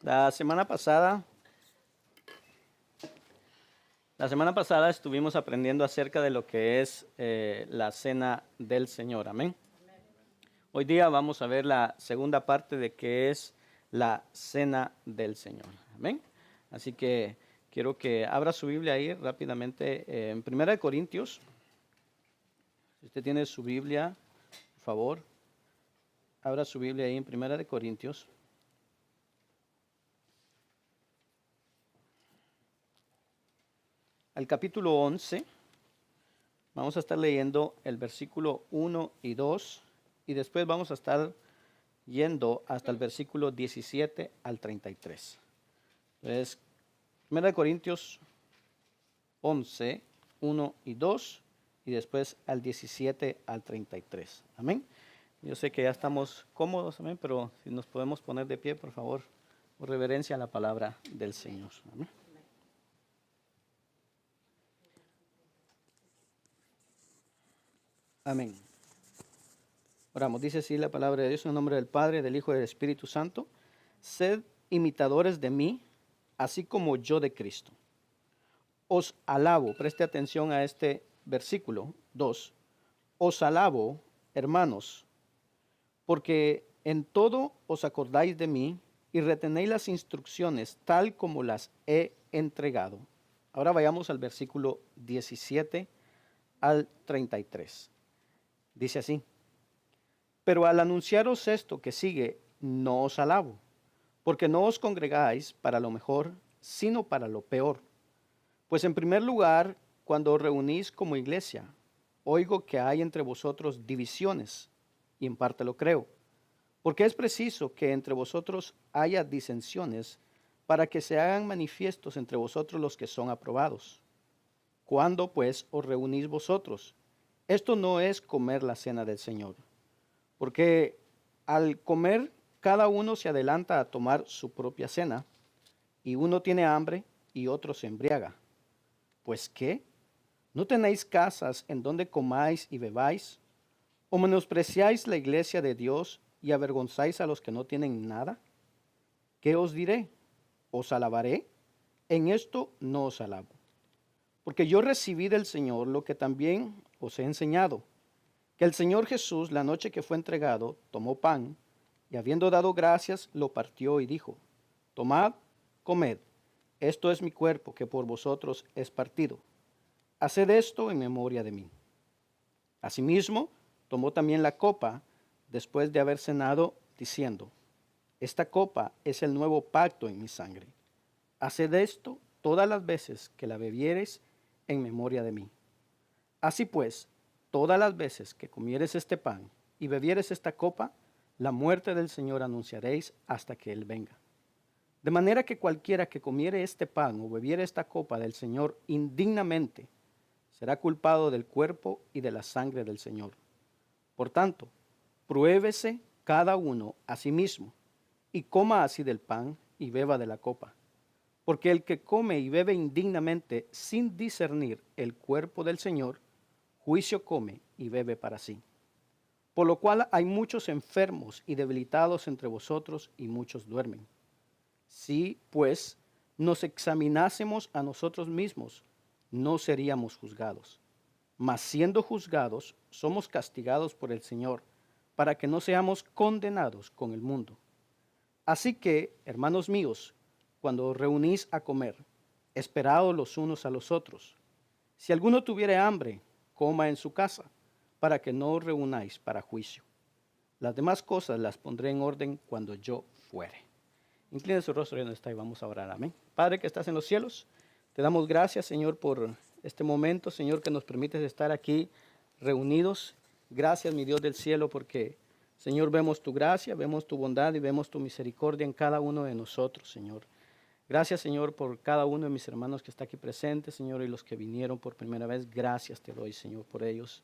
La semana pasada, la semana pasada estuvimos aprendiendo acerca de lo que es la cena del Señor. Amén. Hoy día vamos a ver la segunda parte de qué es la cena del Señor. Amén. Así que quiero que abra su Biblia ahí rápidamente en 1 Corintios. Si usted tiene su Biblia, por favor, abra su Biblia ahí en 1 Corintios. Al capítulo 11, vamos a estar leyendo el versículo 1 y 2 y después vamos a estar yendo hasta el versículo 17 al 33. Entonces, 1 Corintios 11, 1 y 2 y después al 17 al 33. Amén. Yo sé que ya estamos cómodos, amén, pero si nos podemos poner de pie, por favor, por reverencia a la palabra del Señor. Amén. Amén. Oramos, dice así la palabra de Dios en el nombre del Padre, del Hijo y del Espíritu Santo. Sed imitadores de mí, así como yo de Cristo. Os alabo, preste atención a este versículo 2. Os alabo, hermanos, porque en todo os acordáis de mí y retenéis las instrucciones tal como las he entregado. Ahora vayamos al versículo 17 al 33. Dice así. Pero al anunciaros esto que sigue, no os alabo, porque no os congregáis para lo mejor, sino para lo peor. Pues en primer lugar, cuando os reunís como iglesia, oigo que hay entre vosotros divisiones, y en parte lo creo, porque es preciso que entre vosotros haya disensiones, para que se hagan manifiestos entre vosotros los que son aprobados. ¿Cuándo pues os reunís vosotros? Esto no es comer la cena del Señor. Porque al comer, cada uno se adelanta a tomar su propia cena, y uno tiene hambre y otro se embriaga. ¿Pues qué? ¿No tenéis casas en donde comáis y bebáis? ¿O menospreciáis la iglesia de Dios y avergonzáis a los que no tienen nada? ¿Qué os diré? ¿Os alabaré? En esto no os alabo. Porque yo recibí del Señor lo que también os he enseñado, que el Señor Jesús, la noche que fue entregado, tomó pan, y habiendo dado gracias, lo partió y dijo, tomad, comed, esto es mi cuerpo que por vosotros es partido. Haced esto en memoria de mí. Asimismo, tomó también la copa, después de haber cenado, diciendo, esta copa es el nuevo pacto en mi sangre. Haced esto todas las veces que la bebiereis en memoria de mí. Así pues, todas las veces que comieres este pan y bebieres esta copa, la muerte del Señor anunciaréis hasta que Él venga. De manera que cualquiera que comiere este pan o bebiere esta copa del Señor indignamente, será culpado del cuerpo y de la sangre del Señor. Por tanto, pruébese cada uno a sí mismo, y coma así del pan y beba de la copa. Porque el que come y bebe indignamente sin discernir el cuerpo del Señor, juicio come y bebe para sí. Por lo cual hay muchos enfermos y debilitados entre vosotros y muchos duermen. Si, pues, nos examinásemos a nosotros mismos, no seríamos juzgados. Mas siendo juzgados, somos castigados por el Señor, para que no seamos condenados con el mundo. Así que, hermanos míos, cuando os reunís a comer, esperaos los unos a los otros. Si alguno tuviere hambre, coma en su casa, para que no os reunáis para juicio. Las demás cosas las pondré en orden cuando yo fuere. Incline su rostro donde está y vamos a orar. Amén. Padre que estás en los cielos, te damos gracias, Señor, por este momento, Señor, que nos permites estar aquí reunidos. Gracias, mi Dios del cielo, porque, Señor, vemos tu gracia, vemos tu bondad y vemos tu misericordia en cada uno de nosotros, Señor. Gracias, Señor, por cada uno de mis hermanos que está aquí presente, Señor, y los que vinieron por primera vez. Gracias te doy, Señor, por ellos.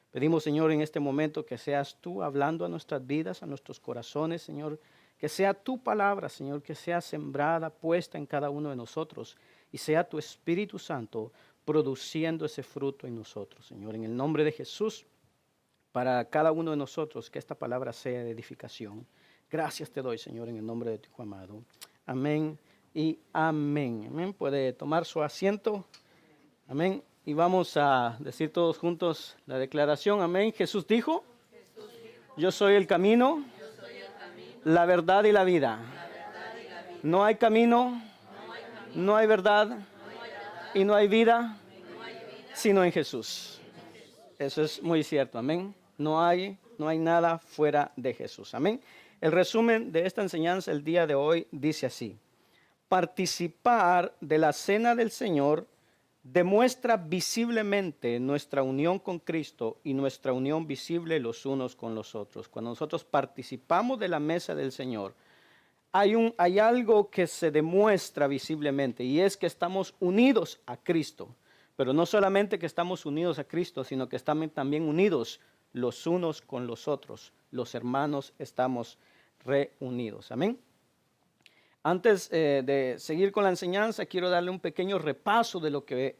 Pedimos, Señor, en este momento que seas tú hablando a nuestras vidas, a nuestros corazones, Señor. Que sea tu palabra, Señor, que sea sembrada, puesta en cada uno de nosotros. Y sea tu Espíritu Santo produciendo ese fruto en nosotros, Señor. En el nombre de Jesús, para cada uno de nosotros, que esta palabra sea de edificación. Gracias te doy, Señor, en el nombre de tu Hijo amado. Amén y amén. Amén. Puede tomar su asiento. Amén. Y vamos a decir todos juntos la declaración. Amén. Jesús dijo, yo soy el camino, la verdad y la vida. No hay camino, no hay verdad y no hay vida sino en Jesús. Eso es muy cierto. Amén. No hay nada fuera de Jesús. Amén. El resumen de esta enseñanza el día de hoy dice así: participar de la cena del Señor demuestra visiblemente nuestra unión con Cristo y nuestra unión visible los unos con los otros. Cuando nosotros participamos de la mesa del Señor, hay algo que se demuestra visiblemente, y es que estamos unidos a Cristo. Pero no solamente que estamos unidos a Cristo, sino que estamos también unidos los unos con los otros. Los hermanos estamos reunidos. Amén. Antes de seguir con la enseñanza, quiero darle un pequeño repaso de lo que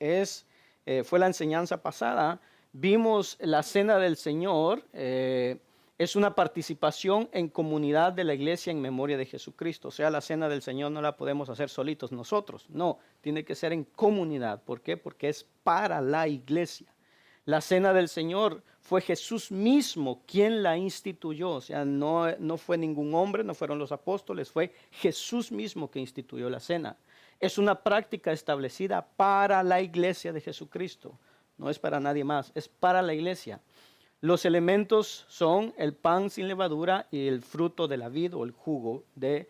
fue la enseñanza pasada. Vimos la cena del Señor, es una participación en comunidad de la iglesia en memoria de Jesucristo. O sea, la cena del Señor no la podemos hacer solitos nosotros, no, tiene que ser en comunidad. ¿Por qué? Porque es para la iglesia. La cena del Señor fue Jesús mismo quien la instituyó. O sea, no fue ningún hombre, no fueron los apóstoles, fue Jesús mismo que instituyó la cena. Es una práctica establecida para la iglesia de Jesucristo. No es para nadie más, es para la iglesia. Los elementos son el pan sin levadura y el fruto de la vid o el jugo de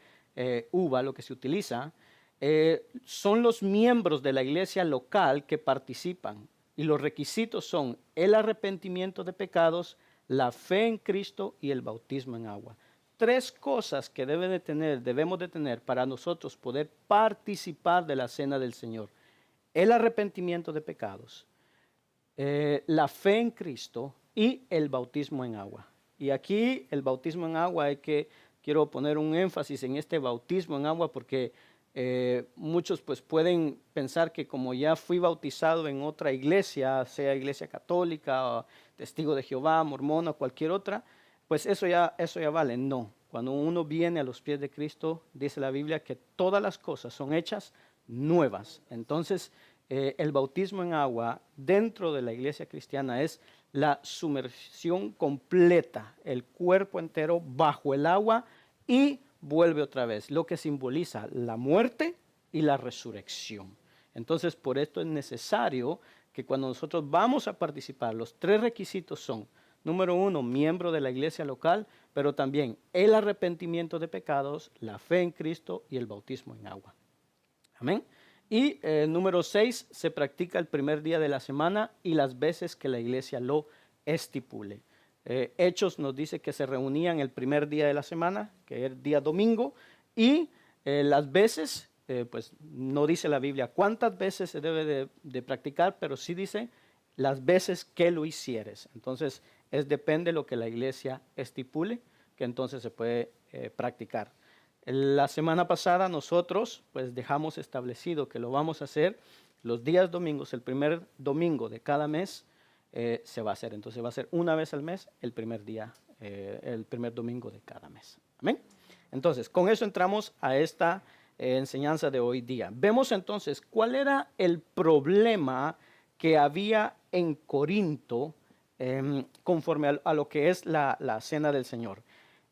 uva, lo que se utiliza. Son los miembros de la iglesia local que participan. Y los requisitos son el arrepentimiento de pecados, la fe en Cristo y el bautismo en agua. 3 cosas que debemos de tener para nosotros poder participar de la cena del Señor. El arrepentimiento de pecados, la fe en Cristo y el bautismo en agua. Y aquí el bautismo en agua quiero poner un énfasis en este bautismo en agua porque muchos pues pueden pensar que como ya fui bautizado en otra iglesia, sea iglesia católica, o testigo de Jehová, mormona o cualquier otra, pues eso ya vale. No, cuando uno viene a los pies de Cristo, dice la Biblia que todas las cosas son hechas nuevas. Entonces el bautismo en agua dentro de la iglesia cristiana es la sumersión completa, el cuerpo entero bajo el agua y vuelve otra vez, lo que simboliza la muerte y la resurrección. Entonces, por esto es necesario que cuando nosotros vamos a participar, los 3 requisitos son, número 1, miembro de la iglesia local, pero también el arrepentimiento de pecados, la fe en Cristo y el bautismo en agua. Amén. Y número 6, se practica el primer día de la semana y las veces que la iglesia lo estipule. Hechos nos dice que se reunían el primer día de la semana, que es el día domingo, y las veces, pues no dice la Biblia cuántas veces se debe de practicar, pero sí dice las veces que lo hicieres. Entonces, depende de lo que la iglesia estipule, que entonces se puede practicar. La semana pasada nosotros pues dejamos establecido que lo vamos a hacer los días domingos, el primer domingo de cada mes se va a hacer. Entonces va a ser una vez al mes el primer día, el primer domingo de cada mes. Amén. Entonces con eso entramos a esta enseñanza de hoy día. Vemos entonces cuál era el problema que había en Corinto conforme a lo que es la cena del Señor.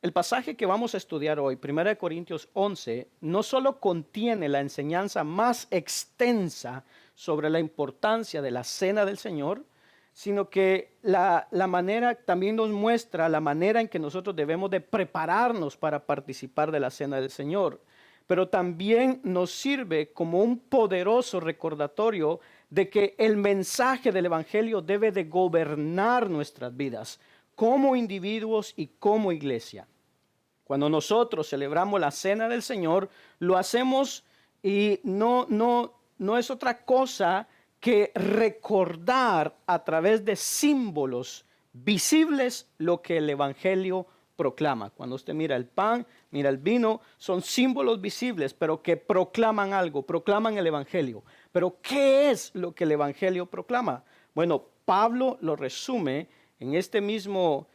El pasaje que vamos a estudiar hoy, 1 Corintios 11, no solo contiene la enseñanza más extensa sobre la importancia de la cena del Señor, sino que la manera también nos muestra la manera en que nosotros debemos de prepararnos para participar de la cena del Señor. Pero también nos sirve como un poderoso recordatorio de que el mensaje del Evangelio debe de gobernar nuestras vidas como individuos y como iglesia. Cuando nosotros celebramos la cena del Señor, lo hacemos y no es otra cosa que recordar a través de símbolos visibles lo que el Evangelio proclama. Cuando usted mira el pan, mira el vino, son símbolos visibles, pero que proclaman algo, proclaman el Evangelio. Pero ¿qué es lo que el Evangelio proclama? Bueno, Pablo lo resume en este mismo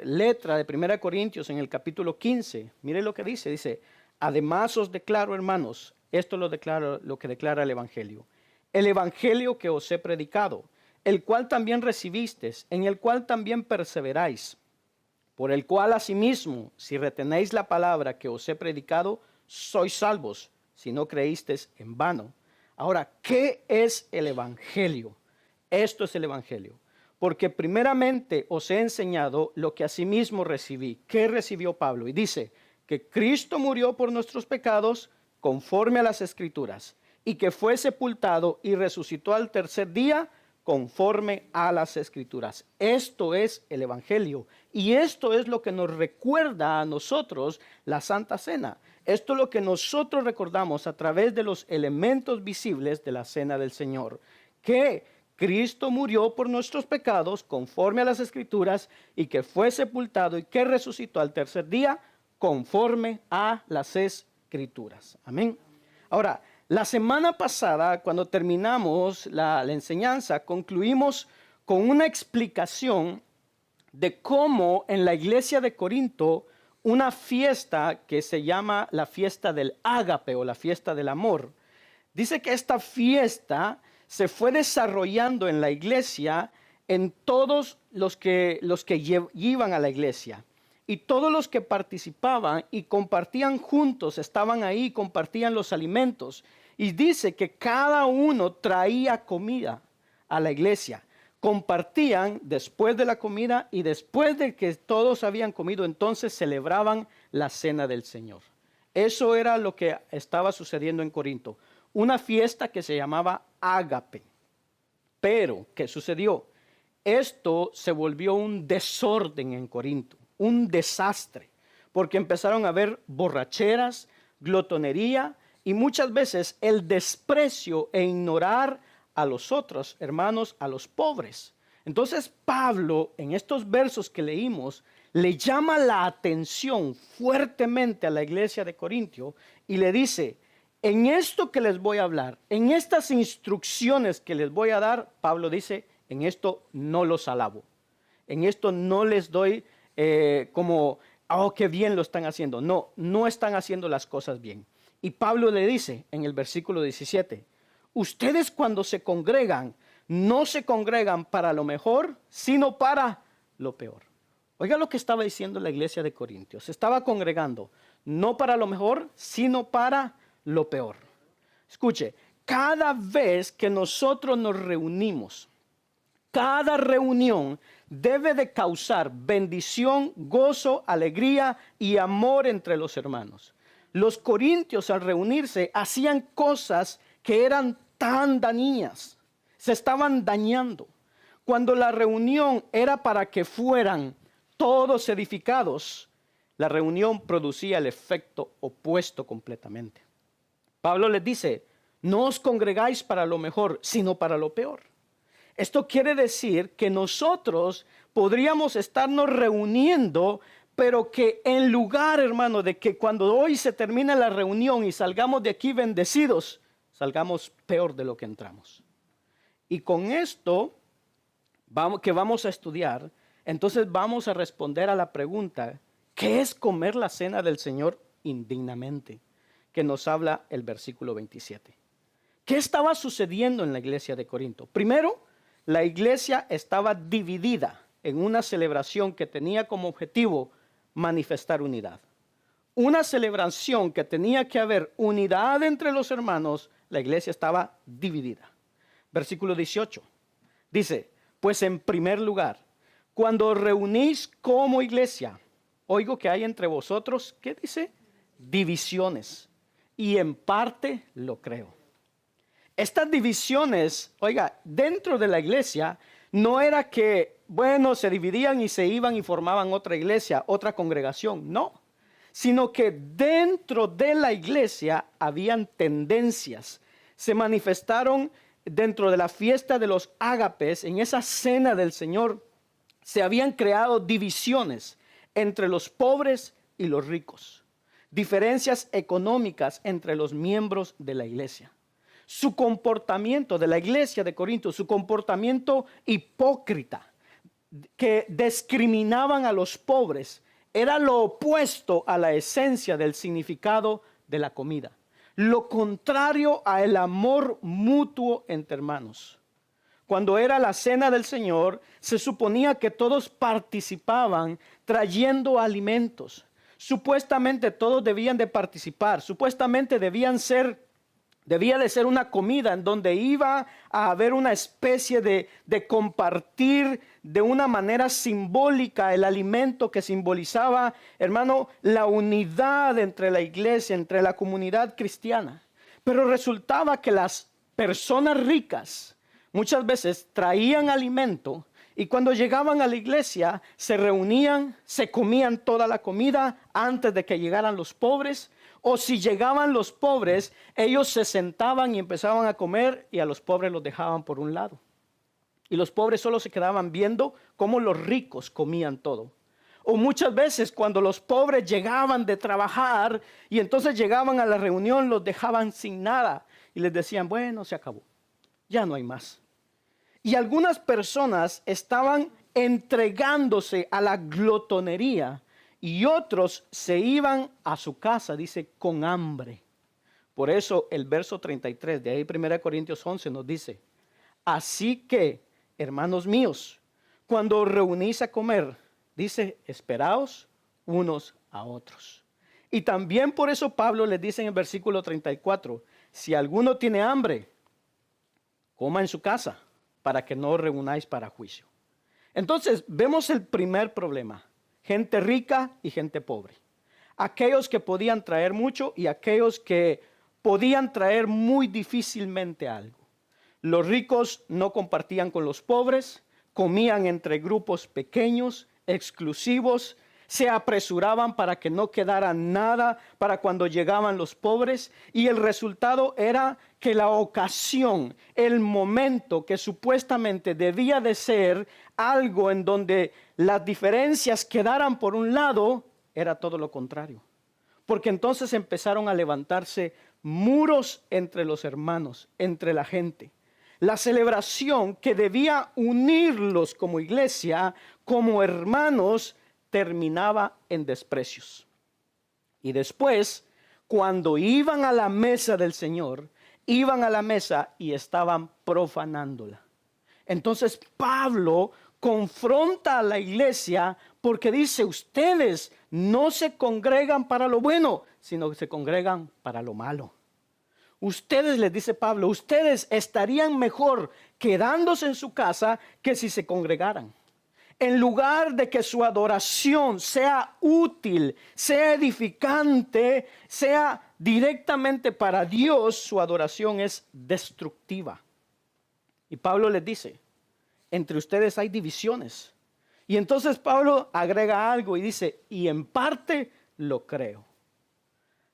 letra de 1 Corintios en el capítulo 15. Mire lo que dice, Además os declaro, hermanos, esto lo que declara el Evangelio. El Evangelio que os he predicado, el cual también recibisteis, en el cual también perseveráis, por el cual asimismo, si retenéis la palabra que os he predicado, sois salvos, si no creísteis en vano. Ahora, ¿qué es el Evangelio? Esto es el Evangelio. Porque primeramente os he enseñado lo que asimismo recibí. ¿Qué recibió Pablo? Y dice que Cristo murió por nuestros pecados conforme a las Escrituras, y que fue sepultado y resucitó al tercer día conforme a las Escrituras. Esto es el Evangelio, y esto es lo que nos recuerda a nosotros la Santa Cena. Esto es lo que nosotros recordamos a través de los elementos visibles de la Cena del Señor, que Cristo murió por nuestros pecados conforme a las Escrituras, y que fue sepultado y que resucitó al tercer día conforme a las Escrituras. Amén. Ahora, la semana pasada, cuando terminamos la enseñanza, concluimos con una explicación de cómo en la iglesia de Corinto, una fiesta que se llama la fiesta del ágape o la fiesta del amor, dice que esta fiesta se fue desarrollando en la iglesia en todos los que iban a la iglesia. Y todos los que participaban y compartían juntos, estaban ahí, compartían los alimentos. Y dice que cada uno traía comida a la iglesia. Compartían después de la comida, y después de que todos habían comido, entonces celebraban la cena del Señor. Eso era lo que estaba sucediendo en Corinto. Una fiesta que se llamaba ágape. Pero, ¿qué sucedió? Esto se volvió un desorden en Corinto, un desastre, porque empezaron a haber borracheras, glotonería y muchas veces el desprecio e ignorar a los otros hermanos, a los pobres. Entonces Pablo, en estos versos que leímos, le llama la atención fuertemente a la iglesia de Corintio y le dice: en esto que les voy a hablar, en estas instrucciones que les voy a dar, Pablo dice, en esto no los alabo, en esto no les doy oh, qué bien lo están haciendo. No, no están haciendo las cosas bien. Y Pablo le dice en el versículo 17, ustedes cuando se congregan, no se congregan para lo mejor, sino para lo peor. Oiga lo que estaba diciendo la iglesia de Corintios. Se estaba congregando no para lo mejor, sino para lo peor. Escuche, cada vez que nosotros nos reunimos, cada reunión debe de causar bendición, gozo, alegría y amor entre los hermanos. Los corintios al reunirse hacían cosas que eran tan dañinas, se estaban dañando. Cuando la reunión era para que fueran todos edificados, la reunión producía el efecto opuesto completamente. Pablo les dice, no os congregáis para lo mejor, sino para lo peor. Esto quiere decir que nosotros podríamos estarnos reuniendo, pero que en lugar, hermano, de que cuando hoy se termine la reunión y salgamos de aquí bendecidos, salgamos peor de lo que entramos. Y con esto que vamos a estudiar, entonces vamos a responder a la pregunta, ¿qué es comer la cena del Señor indignamente? Que nos habla el versículo 27. ¿Qué estaba sucediendo en la iglesia de Corinto? Primero, la iglesia estaba dividida en una celebración que tenía como objetivo manifestar unidad. Una celebración que tenía que haber unidad entre los hermanos, la iglesia estaba dividida. Versículo 18 dice, pues en primer lugar, cuando os reunís como iglesia, oigo que hay entre vosotros, ¿qué dice? Divisiones. Y en parte lo creo. Estas divisiones, oiga, dentro de la iglesia, no era que, bueno, se dividían y se iban y formaban otra iglesia, otra congregación, no. Sino que dentro de la iglesia habían tendencias. Se manifestaron dentro de la fiesta de los ágapes, en esa cena del Señor, se habían creado divisiones entre los pobres y los ricos. Diferencias económicas entre los miembros de la iglesia. Su comportamiento de la iglesia de Corinto, su comportamiento hipócrita, que discriminaban a los pobres era lo opuesto a la esencia del significado de la comida. Lo contrario a el amor mutuo entre hermanos. Cuando era la cena del Señor, se suponía que todos participaban trayendo alimentos. Supuestamente todos debían de participar. Supuestamente debía de ser una comida en donde iba a haber una especie de compartir de una manera simbólica el alimento que simbolizaba, hermano, la unidad entre la iglesia, entre la comunidad cristiana. Pero resultaba que las personas ricas muchas veces traían alimento y cuando llegaban a la iglesia se reunían, se comían toda la comida antes de que llegaran los pobres. O si llegaban los pobres, ellos se sentaban y empezaban a comer y a los pobres los dejaban por un lado. Y los pobres solo se quedaban viendo cómo los ricos comían todo. O muchas veces cuando los pobres llegaban de trabajar y entonces llegaban a la reunión, los dejaban sin nada y les decían, bueno, se acabó, ya no hay más. Y algunas personas estaban entregándose a la glotonería y otros se iban a su casa, dice, con hambre. Por eso el verso 33 de ahí 1 Corintios 11 nos dice, así que, hermanos míos, cuando os reunís a comer, dice, esperaos unos a otros. Y también por eso Pablo les dice en el versículo 34, si alguno tiene hambre, coma en su casa, para que no os reunáis para juicio. Entonces, vemos el primer problema. Gente rica y gente pobre. Aquellos que podían traer mucho y aquellos que podían traer muy difícilmente algo. Los ricos no compartían con los pobres, comían entre grupos pequeños, exclusivos, se apresuraban para que no quedara nada para cuando llegaban los pobres y el resultado era que la ocasión, el momento que supuestamente debía de ser algo en donde las diferencias quedaran por un lado, era todo lo contrario. Porque entonces empezaron a levantarse muros entre los hermanos, entre la gente. La celebración que debía unirlos como iglesia, como hermanos, terminaba en desprecios. Y después, cuando iban a la mesa del Señor, iban a la mesa y estaban profanándola. Entonces Pablo confronta a la iglesia porque dice, ustedes no se congregan para lo bueno, sino que se congregan para lo malo. Ustedes, les dice Pablo, ustedes estarían mejor quedándose en su casa que si se congregaran. En lugar de que su adoración sea útil, sea edificante, sea directamente para Dios, su adoración es destructiva. Y Pablo les dice, entre ustedes hay divisiones. Y entonces Pablo agrega algo y dice, y en parte lo creo.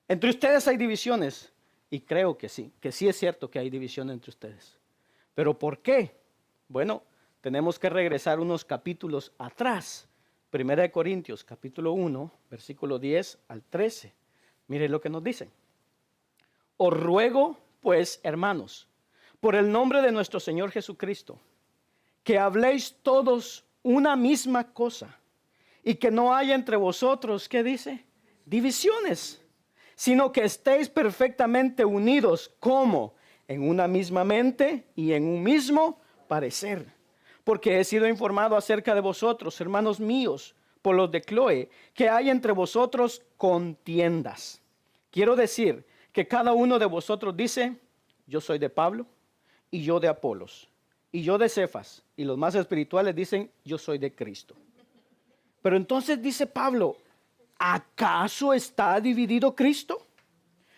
Entre ustedes hay divisiones. Y creo que sí es cierto que hay división entre ustedes. ¿Pero por qué? Bueno, tenemos que regresar unos capítulos atrás. 1 Corintios, capítulo 1, versículo 10 al 13. Mire lo que nos dice. Os ruego, pues, hermanos, por el nombre de nuestro Señor Jesucristo, que habléis todos una misma cosa y que no haya entre vosotros, ¿qué dice? Divisiones, sino que estéis perfectamente unidos, como en una misma mente y en un mismo parecer. Porque he sido informado acerca de vosotros, hermanos míos, por los de Cloé, que hay entre vosotros contiendas. Quiero decir que cada uno de vosotros dice, yo soy de Pablo, y yo de Apolos, y yo de Cefas, y los más espirituales dicen, yo soy de Cristo. Pero entonces dice Pablo, ¿acaso está dividido Cristo?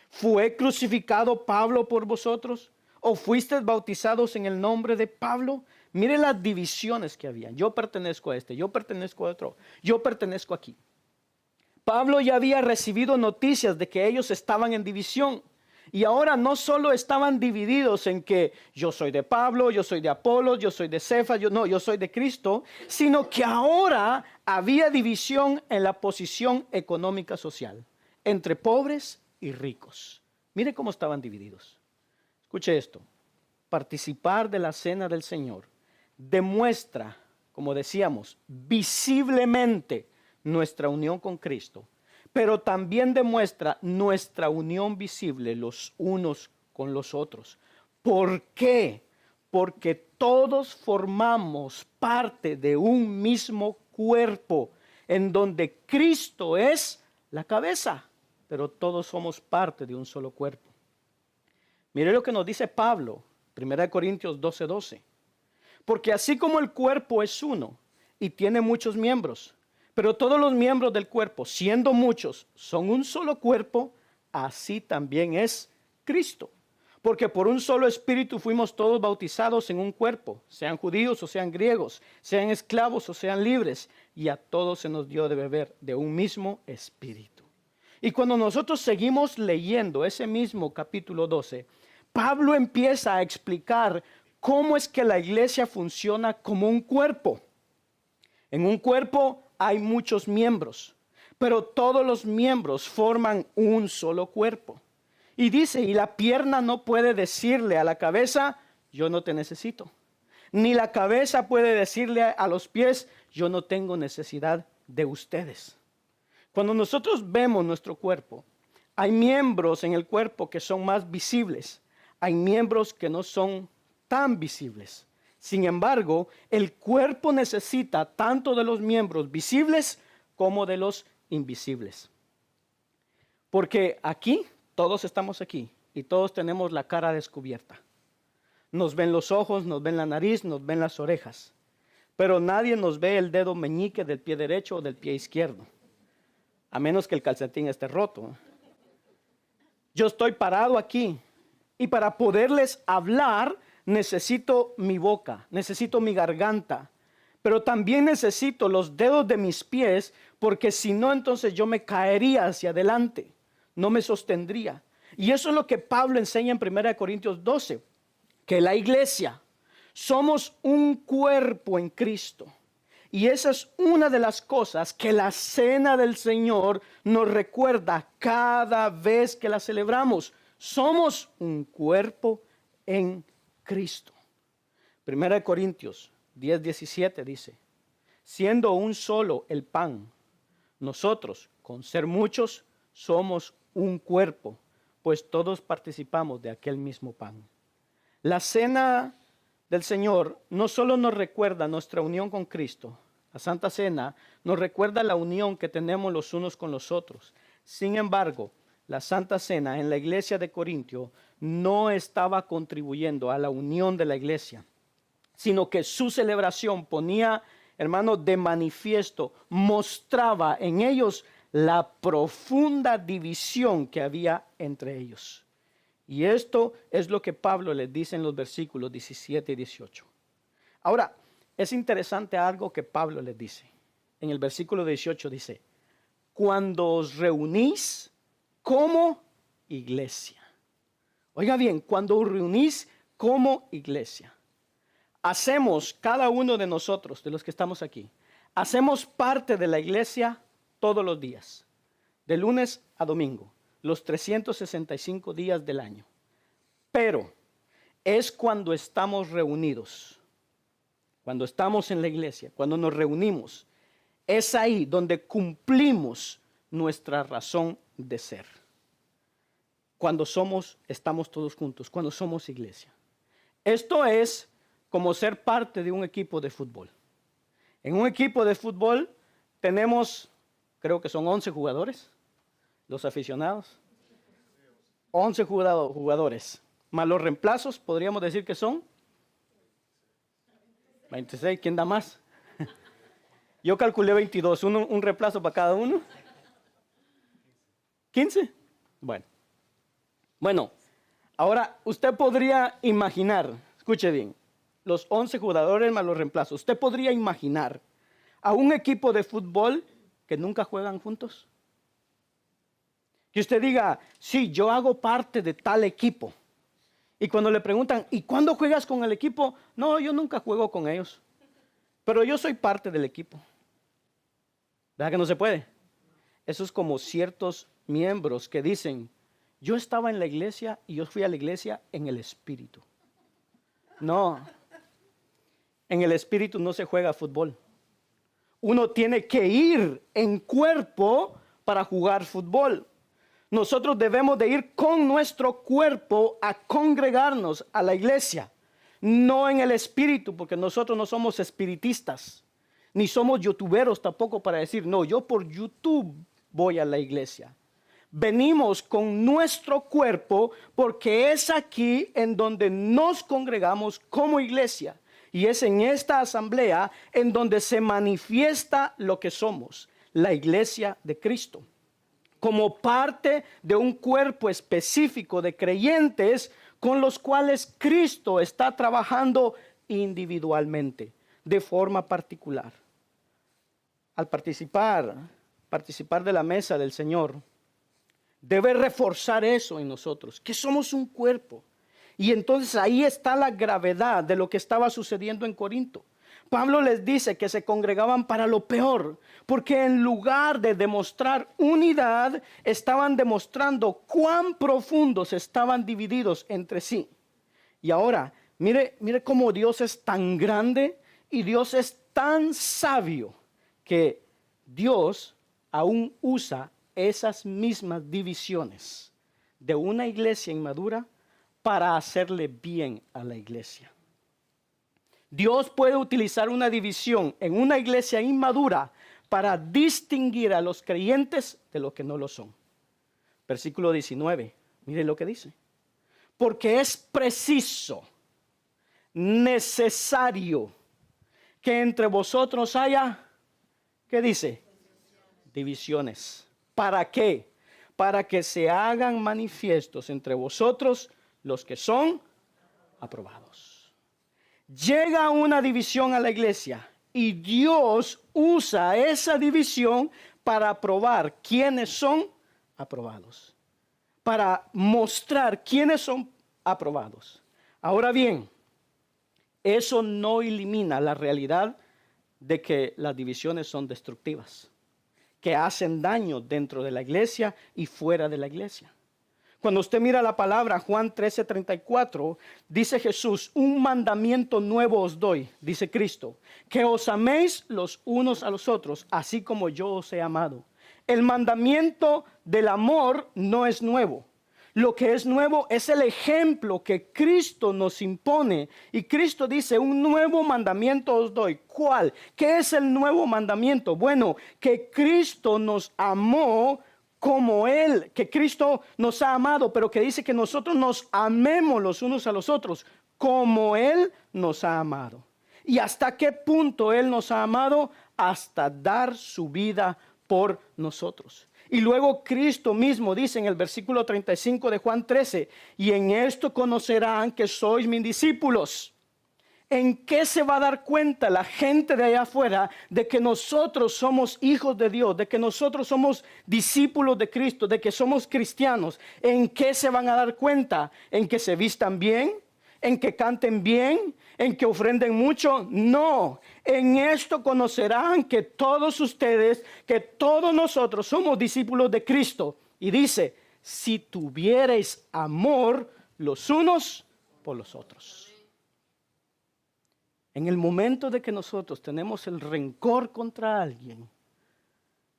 ¿Fue crucificado Pablo por vosotros? ¿O fuisteis bautizados en el nombre de Pablo? Mire las divisiones que había. Yo pertenezco a este, yo pertenezco a otro, yo pertenezco aquí. Pablo ya había recibido noticias de que ellos estaban en división. Y ahora no solo estaban divididos en que yo soy de Pablo, yo soy de Apolos, yo soy de Cefas, yo soy de Cristo, sino que ahora había división en la posición económica social, entre pobres y ricos. Mire cómo estaban divididos. Escuche esto, participar de la cena del Señor demuestra, como decíamos, visiblemente nuestra unión con Cristo, pero también demuestra nuestra unión visible los unos con los otros. ¿Por qué? Porque todos formamos parte de un mismo cuerpo, en donde Cristo es la cabeza, pero todos somos parte de un solo cuerpo. Mire lo que nos dice Pablo, 1 Corintios 12:12. Porque así como el cuerpo es uno y tiene muchos miembros, pero todos los miembros del cuerpo, siendo muchos, son un solo cuerpo, así también es Cristo. Porque por un solo espíritu fuimos todos bautizados en un cuerpo, sean judíos o sean griegos, sean esclavos o sean libres, y a todos se nos dio de beber de un mismo espíritu. Y cuando nosotros seguimos leyendo ese mismo capítulo 12, Pablo empieza a explicar cómo es que la iglesia funciona como un cuerpo. En un cuerpo hay muchos miembros, pero todos los miembros forman un solo cuerpo. Y dice, y la pierna no puede decirle a la cabeza, yo no te necesito. Ni la cabeza puede decirle a los pies, yo no tengo necesidad de ustedes. Cuando nosotros vemos nuestro cuerpo, hay miembros en el cuerpo que son más visibles, hay miembros que no son tan visibles. Sin embargo, el cuerpo necesita tanto de los miembros visibles como de los invisibles. Porque aquí, todos estamos aquí y todos tenemos la cara descubierta. Nos ven los ojos, nos ven la nariz, nos ven las orejas. Pero nadie nos ve el dedo meñique del pie derecho o del pie izquierdo. A menos que el calcetín esté roto. Yo estoy parado aquí y para poderles hablar necesito mi boca, necesito mi garganta, pero también necesito los dedos de mis pies, porque si no, entonces yo me caería hacia adelante, no me sostendría. Y eso es lo que Pablo enseña en 1 Corintios 12, que la iglesia somos un cuerpo en Cristo. Y esa es una de las cosas que la cena del Señor nos recuerda cada vez que la celebramos. Somos un cuerpo en Cristo. 1 Corintios 10:17 dice, siendo un solo el pan, nosotros, con ser muchos, somos un cuerpo, pues todos participamos de aquel mismo pan. La cena del Señor no solo nos recuerda nuestra unión con Cristo, la Santa Cena nos recuerda la unión que tenemos los unos con los otros. Sin embargo, la Santa Cena en la iglesia de Corintio no estaba contribuyendo a la unión de la iglesia, sino que su celebración ponía, hermano, de manifiesto, mostraba en ellos la profunda división que había entre ellos. Y esto es lo que Pablo les dice en los versículos 17 y 18. Ahora, es interesante algo que Pablo les dice. En el versículo 18 dice, cuando os reunís como iglesia. Oiga bien, cuando os reunís como iglesia. Hacemos, cada uno de nosotros, de los que estamos aquí, hacemos parte de la iglesia todos los días, de lunes a domingo, los 365 días del año. Pero es cuando estamos reunidos, cuando estamos en la iglesia, cuando nos reunimos, es ahí donde cumplimos nuestra razón de ser. Cuando estamos todos juntos, cuando somos iglesia. Esto es como ser parte de un equipo de fútbol. En un equipo de fútbol tenemos, creo que son 11 jugadores, los aficionados. 11 jugadores. Más los reemplazos, podríamos decir que son 26. ¿Quién da más? Yo calculé 22, un reemplazo para cada uno. 15. Bueno, ahora usted podría imaginar, escuche bien, los 11 jugadores más los reemplazos. Usted podría imaginar a un equipo de fútbol que nunca juegan juntos. Que usted diga, sí, yo hago parte de tal equipo. Y cuando le preguntan, ¿y cuándo juegas con el equipo? No, yo nunca juego con ellos. Pero yo soy parte del equipo. ¿Verdad que no se puede? Eso es como ciertos miembros que dicen, yo estaba en la iglesia y yo fui a la iglesia en el espíritu. No, en el espíritu no se juega fútbol. Uno tiene que ir en cuerpo para jugar fútbol. Nosotros debemos de ir con nuestro cuerpo a congregarnos a la iglesia, no en el espíritu, porque nosotros no somos espiritistas, ni somos youtuberos tampoco para decir, no, yo por YouTube voy a la iglesia. Venimos con nuestro cuerpo porque es aquí en donde nos congregamos como iglesia. Y es en esta asamblea en donde se manifiesta lo que somos, la iglesia de Cristo. Como parte de un cuerpo específico de creyentes con los cuales Cristo está trabajando individualmente, de forma particular. Al participar de la mesa del Señor, debe reforzar eso en nosotros, que somos un cuerpo. Y entonces ahí está la gravedad de lo que estaba sucediendo en Corinto. Pablo les dice que se congregaban para lo peor, porque en lugar de demostrar unidad, estaban demostrando cuán profundos estaban divididos entre sí. Y ahora, mire cómo Dios es tan grande y Dios es tan sabio que Dios aún usa esas mismas divisiones de una iglesia inmadura para hacerle bien a la iglesia. Dios puede utilizar una división en una iglesia inmadura para distinguir a los creyentes de los que no lo son. Versículo 19, mire lo que dice. Porque es preciso, necesario, que entre vosotros haya, ¿qué dice? Divisiones. ¿Para qué? Para que se hagan manifiestos entre vosotros los que son aprobados. Llega una división a la iglesia y Dios usa esa división para probar quiénes son aprobados, para mostrar quiénes son aprobados. Ahora bien, eso no elimina la realidad de que las divisiones son destructivas, que hacen daño dentro de la iglesia y fuera de la iglesia. Cuando usted mira la palabra, Juan 13:34, dice Jesús, un mandamiento nuevo os doy, dice Cristo, que os améis los unos a los otros, así como yo os he amado. El mandamiento del amor no es nuevo. Lo que es nuevo es el ejemplo que Cristo nos impone. Y Cristo dice, un nuevo mandamiento os doy. ¿Cuál? ¿Qué es el nuevo mandamiento? Bueno, que Cristo nos amó como Él, que Cristo nos ha amado, pero que dice que nosotros nos amemos los unos a los otros, como Él nos ha amado. ¿Y hasta qué punto Él nos ha amado? Hasta dar su vida por nosotros. Y luego Cristo mismo dice en el versículo 35 de Juan 13, y en esto conocerán que sois mis discípulos. ¿En qué se va a dar cuenta la gente de allá afuera de que nosotros somos hijos de Dios, de que nosotros somos discípulos de Cristo, de que somos cristianos? ¿En qué se van a dar cuenta? ¿En que se vistan bien? ¿En que canten bien? ¿En que ofrenden mucho? No, en esto conocerán que todos ustedes, que todos nosotros somos discípulos de Cristo. Y dice, si tuvierais amor los unos por los otros. En el momento de que nosotros tenemos el rencor contra alguien,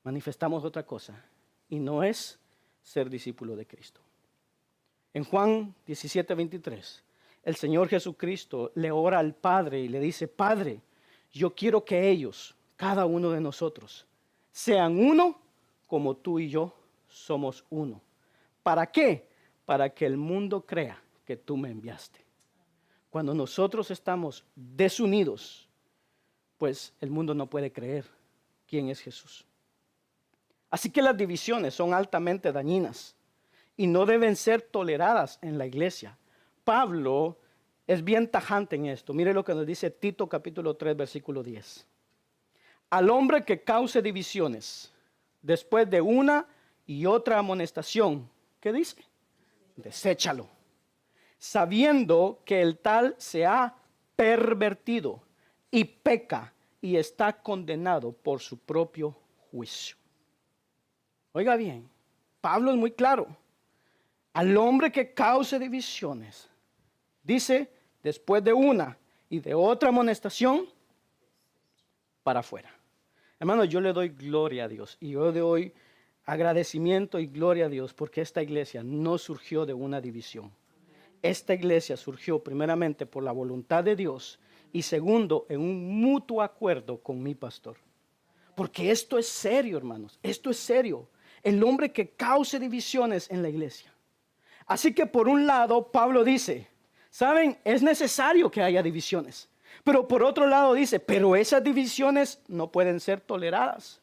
manifestamos otra cosa, y no es ser discípulo de Cristo. En Juan 17:23, el Señor Jesucristo le ora al Padre y le dice, Padre, yo quiero que ellos, cada uno de nosotros, sean uno como tú y yo somos uno. ¿Para qué? Para que el mundo crea que tú me enviaste. Cuando nosotros estamos desunidos, pues el mundo no puede creer quién es Jesús. Así que las divisiones son altamente dañinas y no deben ser toleradas en la iglesia. Pablo es bien tajante en esto. Mire lo que nos dice Tito capítulo 3, versículo 10. Al hombre que cause divisiones después de una y otra amonestación, ¿qué dice? Deséchalo, sabiendo que el tal se ha pervertido y peca y está condenado por su propio juicio. Oiga bien, Pablo es muy claro. Al hombre que cause divisiones, dice, después de una y de otra amonestación, para afuera. Hermano, yo le doy gloria a Dios y yo le doy agradecimiento y gloria a Dios porque esta iglesia no surgió de una división. Esta iglesia surgió primeramente por la voluntad de Dios y segundo, en un mutuo acuerdo con mi pastor. Porque esto es serio, hermanos, esto es serio. El hombre que cause divisiones en la iglesia. Así que por un lado, Pablo dice, ¿saben? Es necesario que haya divisiones. Pero por otro lado dice, pero esas divisiones no pueden ser toleradas.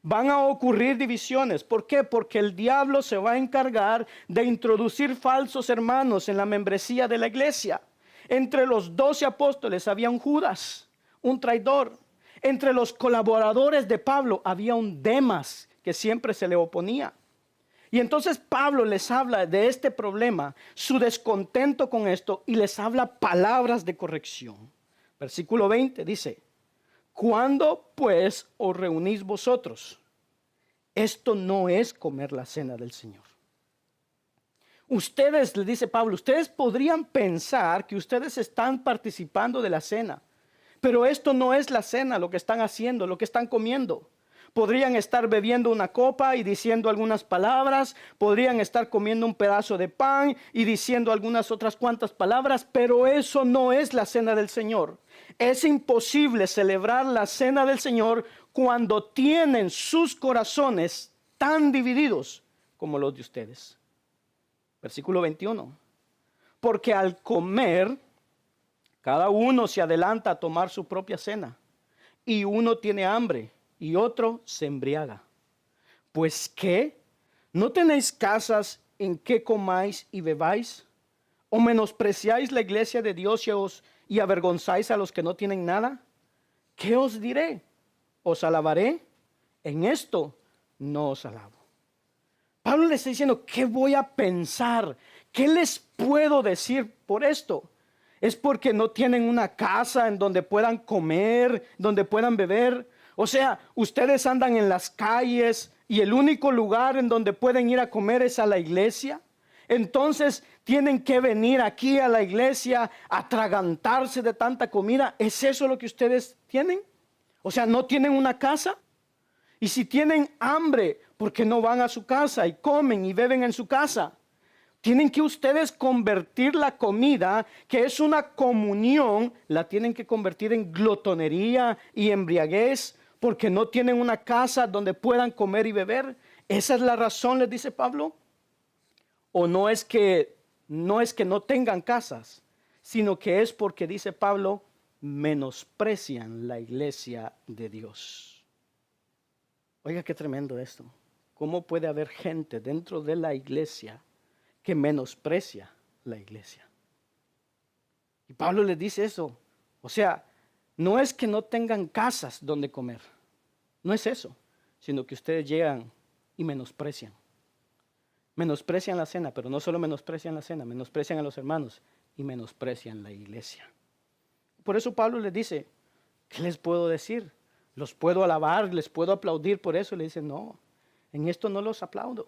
Van a ocurrir divisiones. ¿Por qué? Porque el diablo se va a encargar de introducir falsos hermanos en la membresía de la iglesia. Entre los 12 apóstoles había un Judas, un traidor. Entre los colaboradores de Pablo había un Demas que siempre se le oponía. Y entonces Pablo les habla de este problema, su descontento con esto, y les habla palabras de corrección. Versículo 20 dice, ¿cuándo pues os reunís vosotros? Esto no es comer la cena del Señor. Ustedes, le dice Pablo, ustedes podrían pensar que ustedes están participando de la cena, pero esto no es la cena, lo que están haciendo, lo que están comiendo. Podrían estar bebiendo una copa y diciendo algunas palabras, podrían estar comiendo un pedazo de pan y diciendo algunas otras cuantas palabras, pero eso no es la cena del Señor. Es imposible celebrar la cena del Señor cuando tienen sus corazones tan divididos como los de ustedes. Versículo 21. Porque al comer, cada uno se adelanta a tomar su propia cena, y uno tiene hambre y otro se embriaga. Pues ¿qué? ¿No tenéis casas en que comáis y bebáis? ¿O menospreciáis la iglesia de Dios y avergonzáis a los que no tienen nada? ¿Qué os diré? ¿Os alabaré? En esto no os alabo. Pablo le está diciendo, ¿qué voy a pensar? ¿Qué les puedo decir por esto? ¿Es porque no tienen una casa en donde puedan comer, donde puedan beber? O sea, ustedes andan en las calles y el único lugar en donde pueden ir a comer es a la iglesia. Entonces tienen que venir aquí a la iglesia a atragantarse de tanta comida. ¿Es eso lo que ustedes tienen? O sea, ¿no tienen una casa? Y si tienen hambre, ¿por qué no van a su casa y comen y beben en su casa? Tienen que ustedes convertir la comida, que es una comunión, la tienen que convertir en glotonería y embriaguez, porque no tienen una casa donde puedan comer y beber. Esa es la razón, les dice Pablo. O no es que no tengan casas, sino que es porque, dice Pablo, menosprecian la iglesia de Dios. Oiga, qué tremendo esto. ¿Cómo puede haber gente dentro de la iglesia que menosprecia la iglesia? Y Pablo les dice eso. O sea, no es que no tengan casas donde comer. No es eso, sino que ustedes llegan y menosprecian. Menosprecian la cena, pero no solo menosprecian la cena, menosprecian a los hermanos y menosprecian la iglesia. Por eso Pablo les dice, ¿qué les puedo decir? ¿Los puedo alabar? ¿Les puedo aplaudir por eso? Le dice, no, en esto no los aplaudo.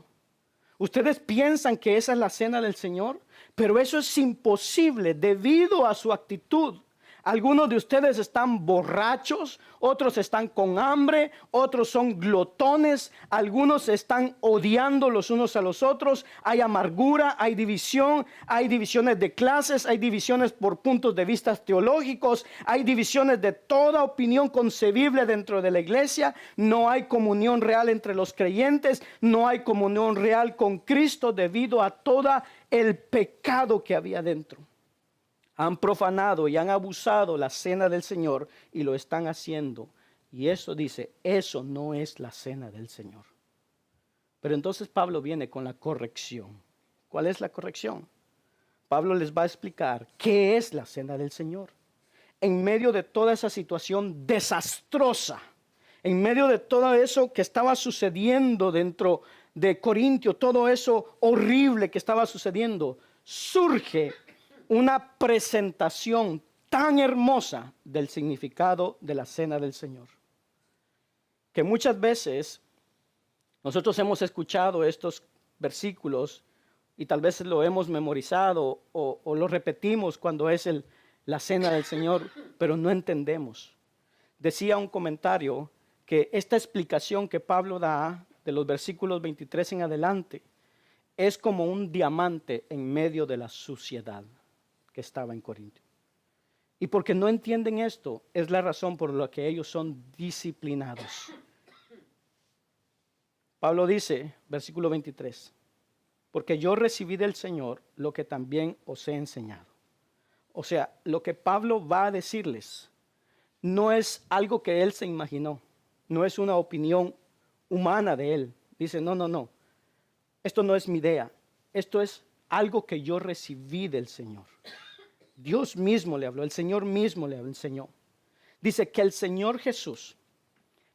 Ustedes piensan que esa es la cena del Señor, pero eso es imposible debido a su actitud. Algunos de ustedes están borrachos, otros están con hambre, otros son glotones, algunos están odiando los unos a los otros. Hay amargura, hay división, hay divisiones de clases, hay divisiones por puntos de vista teológicos, hay divisiones de toda opinión concebible dentro de la iglesia. No hay comunión real entre los creyentes, no hay comunión real con Cristo debido a todo el pecado que había dentro. Han profanado y han abusado la cena del Señor y lo están haciendo. Y eso dice, eso no es la cena del Señor. Pero entonces Pablo viene con la corrección. ¿Cuál es la corrección? Pablo les va a explicar qué es la cena del Señor. En medio de toda esa situación desastrosa, en medio de todo eso que estaba sucediendo dentro de Corintio, todo eso horrible que estaba sucediendo, surge una presentación tan hermosa del significado de la cena del Señor. Que muchas veces nosotros hemos escuchado estos versículos y tal vez lo hemos memorizado o lo repetimos cuando es la cena del Señor, pero no entendemos. Decía un comentario que esta explicación que Pablo da de los versículos 23 en adelante es como un diamante en medio de la suciedad que estaba en Corintio. Y porque no entienden esto, es la razón por la que ellos son disciplinados. Pablo dice, versículo 23, porque yo recibí del Señor lo que también os he enseñado. O sea, lo que Pablo va a decirles no es algo que él se imaginó, no es una opinión humana de él. Dice, no, esto no es mi idea, esto es algo que yo recibí del Señor. Dios mismo le habló, el Señor mismo le enseñó. Dice que el Señor Jesús,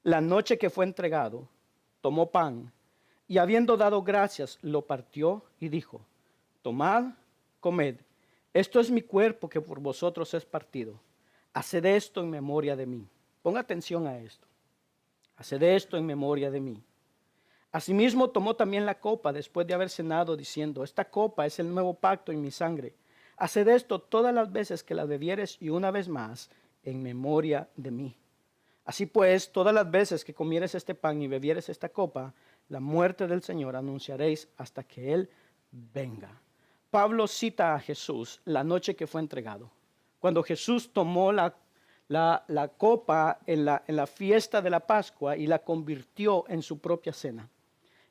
la noche que fue entregado, tomó pan y habiendo dado gracias, lo partió y dijo, tomad, comed, esto es mi cuerpo que por vosotros es partido. Haced esto en memoria de mí. Ponga atención a esto. Haced esto en memoria de mí. Asimismo tomó también la copa después de haber cenado, diciendo, esta copa es el nuevo pacto en mi sangre. Haced esto todas las veces que la bebieres y una vez más en memoria de mí. Así pues, todas las veces que comieres este pan y bebieres esta copa, la muerte del Señor anunciaréis hasta que Él venga. Pablo cita a Jesús la noche que fue entregado. Cuando Jesús tomó la copa en la fiesta de la Pascua y la convirtió en su propia cena.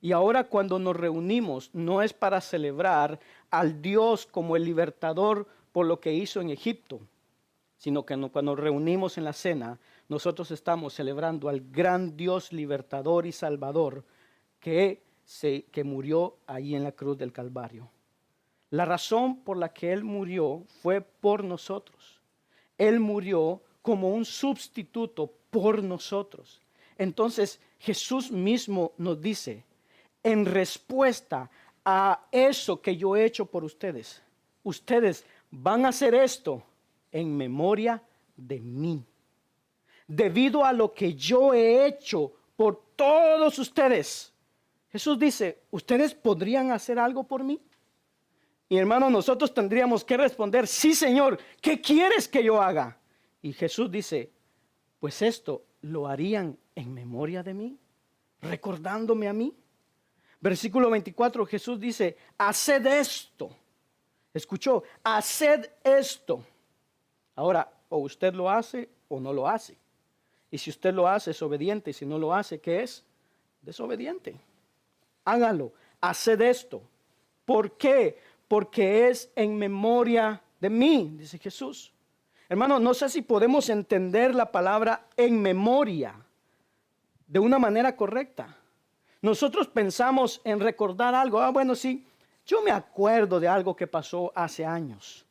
Y ahora cuando nos reunimos no es para celebrar al Dios como el libertador por lo que hizo en Egipto, sino que cuando nos reunimos en la cena, nosotros estamos celebrando al gran Dios libertador y salvador que murió ahí en la cruz del Calvario. La razón por la que Él murió fue por nosotros. Él murió como un sustituto por nosotros. Entonces Jesús mismo nos dice, en respuesta a eso que yo he hecho por ustedes, ustedes van a hacer esto en memoria de mí. Debido a lo que yo he hecho por todos ustedes. Jesús dice, ¿ustedes podrían hacer algo por mí? Y hermanos, nosotros tendríamos que responder, sí Señor, ¿qué quieres que yo haga? Y Jesús dice, pues esto lo harían en memoria de mí, recordándome a mí. Versículo 24, Jesús dice, haced esto. ¿Escuchó? Haced esto. Ahora, o usted lo hace o no lo hace. Y si usted lo hace es obediente, y si no lo hace, ¿qué es? Desobediente. Hágalo, haced esto. ¿Por qué? Porque es en memoria de mí, dice Jesús. Hermano, no sé si podemos entender la palabra en memoria de una manera correcta. Nosotros pensamos en recordar algo. Bueno, sí, yo me acuerdo de algo que pasó hace años.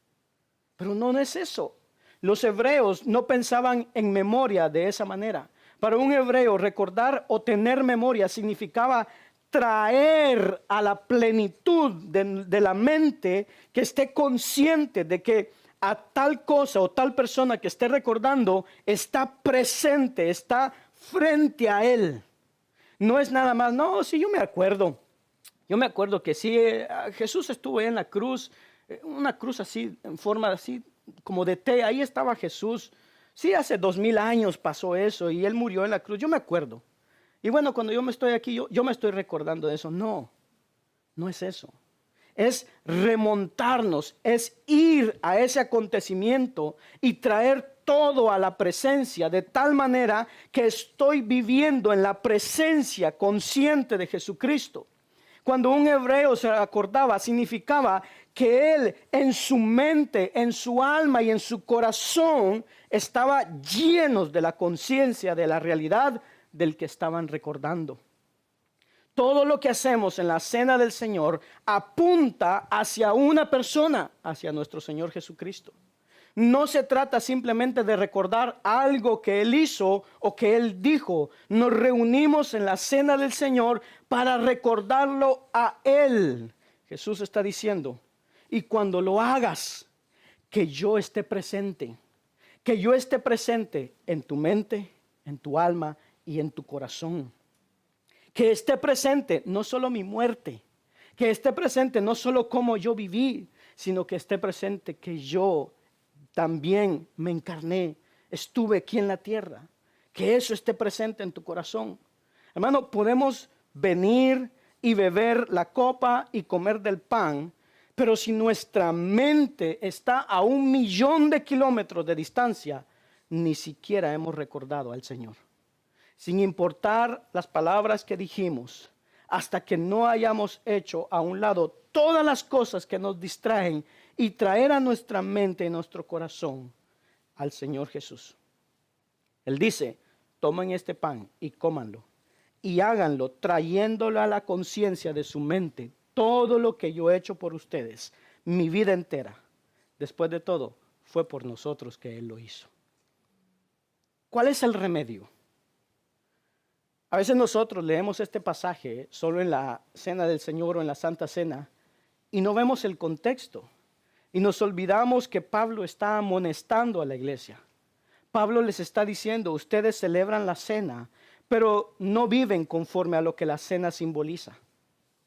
Pero no es eso. Los hebreos no pensaban en memoria de esa manera. Para un hebreo, recordar o tener memoria significaba traer a la plenitud de la mente que esté consciente de que a tal cosa o tal persona que esté recordando está presente, está frente a él. No es nada más, no, sí, yo me acuerdo. Yo me acuerdo que sí, Jesús estuvo ahí en la cruz, una cruz así, en forma así, como de T, ahí estaba Jesús. Sí, hace 2000 años pasó eso y Él murió en la cruz, yo me acuerdo. Y bueno, cuando yo me estoy aquí, yo me estoy recordando de eso. No, no es eso. Es remontarnos, es ir a ese acontecimiento y traer todo a la presencia de tal manera que estoy viviendo en la presencia consciente de Jesucristo. Cuando un hebreo se acordaba, significaba que él en su mente, en su alma y en su corazón estaba llenos de la conciencia de la realidad del que estaban recordando. Todo lo que hacemos en la cena del Señor apunta hacia una persona, hacia nuestro Señor Jesucristo. No se trata simplemente de recordar algo que Él hizo o que Él dijo. Nos reunimos en la cena del Señor para recordarlo a Él. Jesús está diciendo, y cuando lo hagas, que yo esté presente. Que yo esté presente en tu mente, en tu alma y en tu corazón. Que esté presente no solo mi muerte, que esté presente no solo cómo yo viví, sino que esté presente que yo también me encarné, estuve aquí en la tierra, que eso esté presente en tu corazón. Hermano, podemos venir y beber la copa y comer del pan, pero si nuestra mente está a 1,000,000 de kilómetros de distancia, ni siquiera hemos recordado al Señor. Sin importar las palabras que dijimos, hasta que no hayamos hecho a un lado todas las cosas que nos distraen y traer a nuestra mente y nuestro corazón al Señor Jesús. Él dice, tomen este pan y cómanlo y háganlo trayéndolo a la conciencia de su mente todo lo que yo he hecho por ustedes, mi vida entera. Después de todo, fue por nosotros que Él lo hizo. ¿Cuál es el remedio? A veces nosotros leemos este pasaje solo en la cena del Señor o en la Santa Cena y no vemos el contexto. Y nos olvidamos que Pablo está amonestando a la iglesia. Pablo les está diciendo, ustedes celebran la cena, pero no viven conforme a lo que la cena simboliza.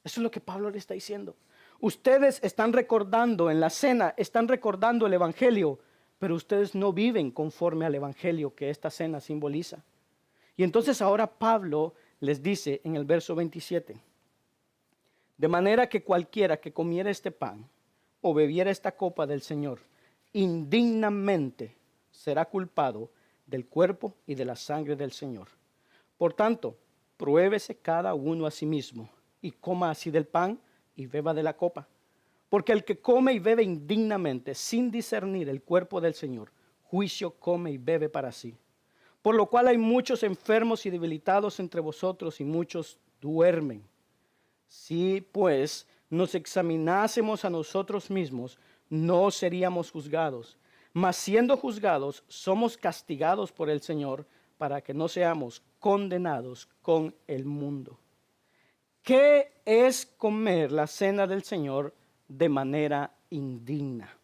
Eso es lo que Pablo le está diciendo. Ustedes están recordando en la cena, están recordando el evangelio, pero ustedes no viven conforme al evangelio que esta cena simboliza. Y entonces ahora Pablo les dice en el verso 27, de manera que cualquiera que comiera este pan o bebiera esta copa del Señor, indignamente será culpado del cuerpo y de la sangre del Señor. Por tanto, pruébese cada uno a sí mismo y coma así del pan y beba de la copa. Porque el que come y bebe indignamente, sin discernir el cuerpo del Señor, juicio come y bebe para sí. Por lo cual hay muchos enfermos y debilitados entre vosotros y muchos duermen. Si pues nos examinásemos a nosotros mismos, no seríamos juzgados. Mas siendo juzgados, somos castigados por el Señor para que no seamos condenados con el mundo. ¿Qué es comer la cena del Señor de manera indigna?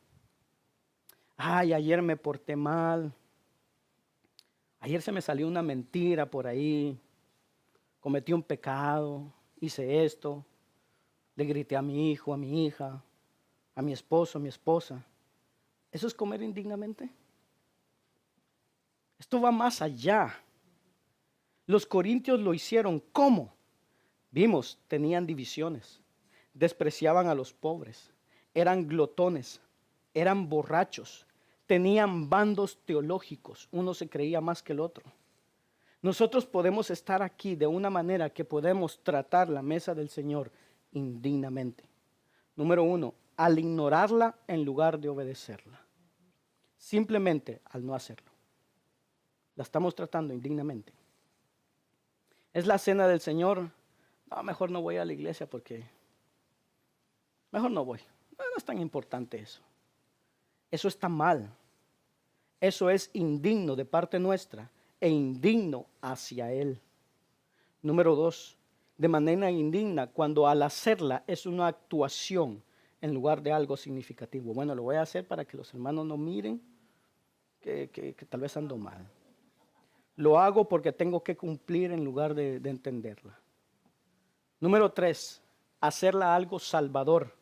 Ay, ayer me porté mal. Ayer se me salió una mentira por ahí. Cometí un pecado. Hice esto. Le grité a mi hijo, a mi hija, a mi esposo, a mi esposa. ¿Eso es comer indignamente? Esto va más allá. Los corintios lo hicieron. ¿Cómo? Vimos, tenían divisiones, despreciaban a los pobres, eran glotones, eran borrachos, tenían bandos teológicos, uno se creía más que el otro. Nosotros podemos estar aquí de una manera que podemos tratar la mesa del Señor indignamente. Número 1, al ignorarla en lugar de obedecerla. Simplemente al no hacerlo. La estamos tratando indignamente. Es la cena del Señor. No, mejor no voy a la iglesia porque... Mejor no voy. No es tan importante eso. Eso está mal. Eso es indigno de parte nuestra e indigno hacia Él. Número 2, de manera indigna cuando al hacerla es una actuación en lugar de algo significativo. Bueno, lo voy a hacer para que los hermanos no miren que tal vez ando mal. Lo hago porque tengo que cumplir en lugar de entenderla. Número 3, hacerla algo salvador.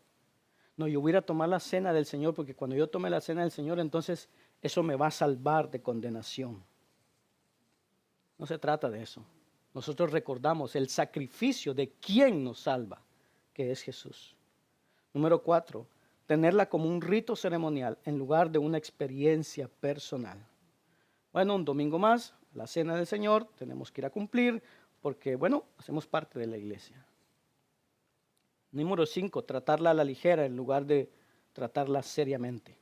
No, yo voy a tomar la cena del Señor porque cuando yo tome la cena del Señor, entonces eso me va a salvar de condenación. No se trata de eso. Nosotros recordamos el sacrificio de quien nos salva, que es Jesús. Número 4, tenerla como un rito ceremonial en lugar de una experiencia personal. Bueno, un domingo más, la cena del Señor, tenemos que ir a cumplir porque, bueno, hacemos parte de la iglesia. Número 5, tratarla a la ligera en lugar de tratarla seriamente.